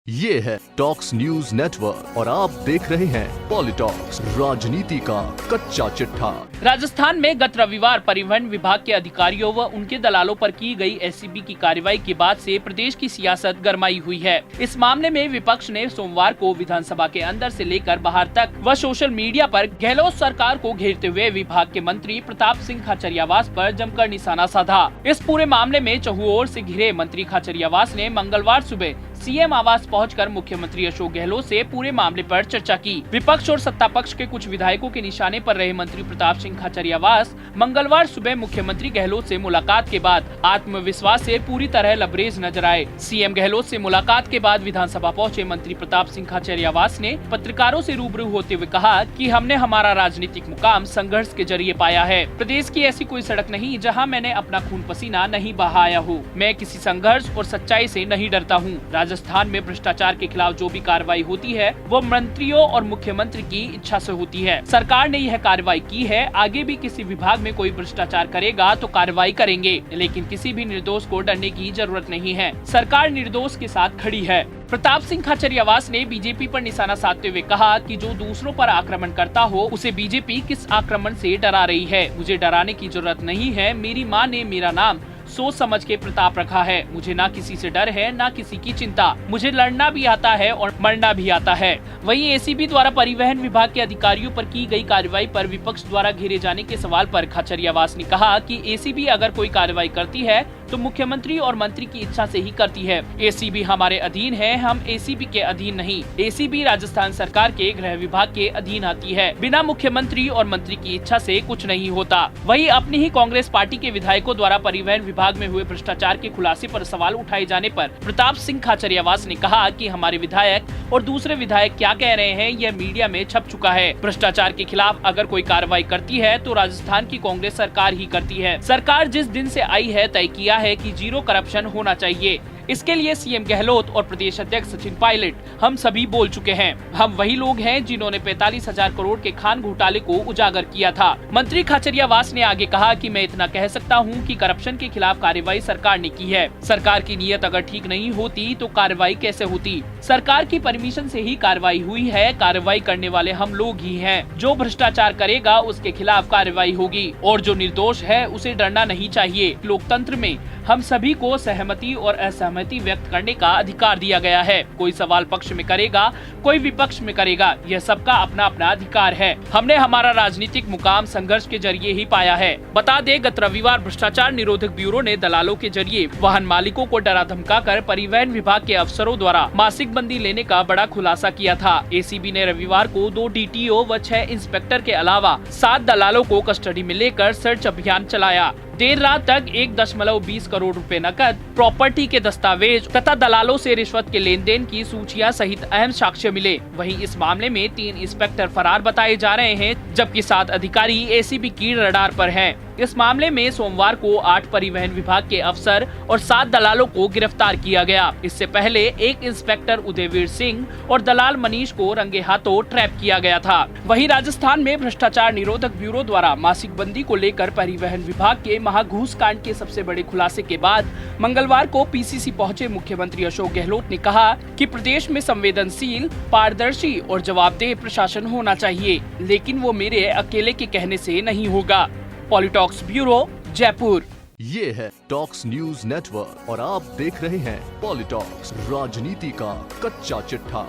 ये है talks news network और आप देख रहे हैं पॉलिटॉक्स, राजनीति का कच्चा चिट्ठा। राजस्थान में गत रविवार परिवहन विभाग के अधिकारियों व उनके दलालों पर की गई एसीबी की कार्रवाई के बाद से प्रदेश की सियासत गरमाई हुई है। इस मामले में विपक्ष ने सोमवार को विधानसभा के अंदर से लेकर बाहर तक व सोशल मीडिया पर गहलोत सरकार को घेरते हुए विभाग के मंत्री प्रताप सिंह खाचरियावास पर जमकर निशाना साधा। इस पूरे मामले में चहुओर से घिरे मंत्री खाचरियावास ने मंगलवार सुबह सीएम आवास पहुंचकर मुख्यमंत्री अशोक गहलोत से पूरे मामले पर चर्चा की। विपक्ष और सत्ता पक्ष के कुछ विधायकों के निशाने पर रहे मंत्री प्रताप सिंह खाचरियावास मंगलवार सुबह मुख्यमंत्री गहलोत से मुलाकात के बाद आत्मविश्वास से पूरी तरह लबरेज नजर आए। सीएम गहलोत से मुलाकात के बाद विधानसभा पहुंचे मंत्री प्रताप सिंह खाचरियावास ने पत्रकारों से रूबरू होते हुए कहा कि हमने हमारा राजनीतिक मुकाम संघर्ष के जरिए पाया है। प्रदेश की ऐसी कोई सड़क नहीं जहाँ मैंने अपना खून पसीना नहीं बहाया हो। मैं किसी संघर्ष और सच्चाई से नहीं डरता हूँ। राजस्थान में भ्रष्टाचार के खिलाफ जो भी कार्रवाई होती है वो मंत्रियों और मुख्यमंत्री की इच्छा से होती है। सरकार ने यह कार्रवाई की है, आगे भी किसी विभाग में कोई भ्रष्टाचार करेगा तो कार्रवाई करेंगे, लेकिन किसी भी निर्दोष को डरने की जरूरत नहीं है। सरकार निर्दोष के साथ खड़ी है। प्रताप सिंह खाचरियावास ने बीजेपी पर निशाना साधते हुए कहा कि जो दूसरों पर आक्रमण करता हो उसे बीजेपी किस आक्रमण से डरा रही है। मुझे डराने की जरूरत नहीं है। मेरी माँ ने मेरा नाम सोच समझ के प्रताप रखा है। मुझे ना किसी से डर है ना किसी की चिंता। मुझे लड़ना भी आता है और मरना भी आता है। वहीं एसीबी द्वारा परिवहन विभाग के अधिकारियों पर की गई कार्रवाई पर विपक्ष द्वारा घेरे जाने के सवाल पर खाचरियावास ने कहा कि एसीबी अगर कोई कार्रवाई करती है तो मुख्यमंत्री और मंत्री की इच्छा से ही करती है। एसीबी हमारे अधीन है, हम एसीबी के अधीन नहीं। एसीबी राजस्थान सरकार के गृह विभाग के अधीन आती है। बिना मुख्यमंत्री और मंत्री की इच्छा से कुछ नहीं होता। वहीं अपनी ही कांग्रेस पार्टी के विधायकों द्वारा परिवहन विभाग में हुए भ्रष्टाचार के खुलासे पर सवाल उठाए जाने पर प्रताप सिंह खाचरियावास ने कहा कि हमारे विधायक और दूसरे विधायक क्या कह रहे हैं यह मीडिया में छप चुका है। भ्रष्टाचार के खिलाफ अगर कोई कार्रवाई करती है तो राजस्थान की कांग्रेस सरकार ही करती है। सरकार जिस दिन से आई है तय किया है कि जीरो करप्शन होना चाहिए। इसके लिए सीएम गहलोत और प्रदेश अध्यक्ष सचिन पायलट हम सभी बोल चुके हैं। हम वही लोग हैं जिन्होंने 45,000 करोड़ के खान घोटाले को उजागर किया था। मंत्री खाचरियावास ने आगे कहा कि मैं इतना कह सकता हूं कि करप्शन के खिलाफ कार्रवाई सरकार ने की है। सरकार की नीयत अगर ठीक नहीं होती तो कार्रवाई कैसे होती। सरकार की परमिशन से ही कार्रवाई हुई है। कार्रवाई करने वाले हम लोग ही हैं। जो भ्रष्टाचार करेगा उसके खिलाफ कार्रवाई होगी और जो निर्दोष है उसे डरना नहीं चाहिए। लोकतंत्र में हम सभी को सहमति और असहमति व्यक्त करने का अधिकार दिया गया है। कोई सवाल पक्ष में करेगा, कोई विपक्ष में करेगा, यह सबका अपना अपना अधिकार है। हमने हमारा राजनीतिक मुकाम संघर्ष के जरिए ही पाया है। बता दें, गत रविवार भ्रष्टाचार निरोधक ब्यूरो ने दलालों के जरिए वाहन मालिकों को डरा धमकाकर परिवहन विभाग के अफसरों द्वारा मासिक बंदी लेने का बड़ा खुलासा किया था। एसीबी ने रविवार को 2 डीटीओ व 6 इंस्पेक्टर के अलावा 7 दलालों को कस्टडी में लेकर सर्च अभियान चलाया। देर रात तक 1.20 करोड़ रुपए नकद, प्रॉपर्टी के दस्तावेज तथा दलालों से रिश्वत के लेन देन की सूचियां सहित अहम साक्ष्य मिले। वहीं इस मामले में 3 इंस्पेक्टर फरार बताए जा रहे हैं, जबकि 7 अधिकारी एसीबी की रडार पर हैं। इस मामले में सोमवार को 8 परिवहन विभाग के अफसर और 7 दलालों को गिरफ्तार किया गया। इससे पहले 1 इंस्पेक्टर उदयवीर सिंह और दलाल मनीष को रंगे हाथों ट्रैप किया गया था। वहीं राजस्थान में भ्रष्टाचार निरोधक ब्यूरो द्वारा मासिक बंदी को लेकर परिवहन विभाग के महाघूस कांड के सबसे बड़े खुलासे के बाद मंगलवार को पीसीसी पहुंचे मुख्यमंत्री अशोक गहलोत ने कहा कि प्रदेश में संवेदनशील, पारदर्शी और जवाबदेह प्रशासन होना चाहिए, लेकिन वो मेरे अकेले के कहने से नहीं होगा। पॉलिटॉक्स ब्यूरो, जयपुर। ये है टॉक्स न्यूज नेटवर्क और आप देख रहे हैं पॉलिटॉक्स, राजनीति का कच्चा चिट्ठा।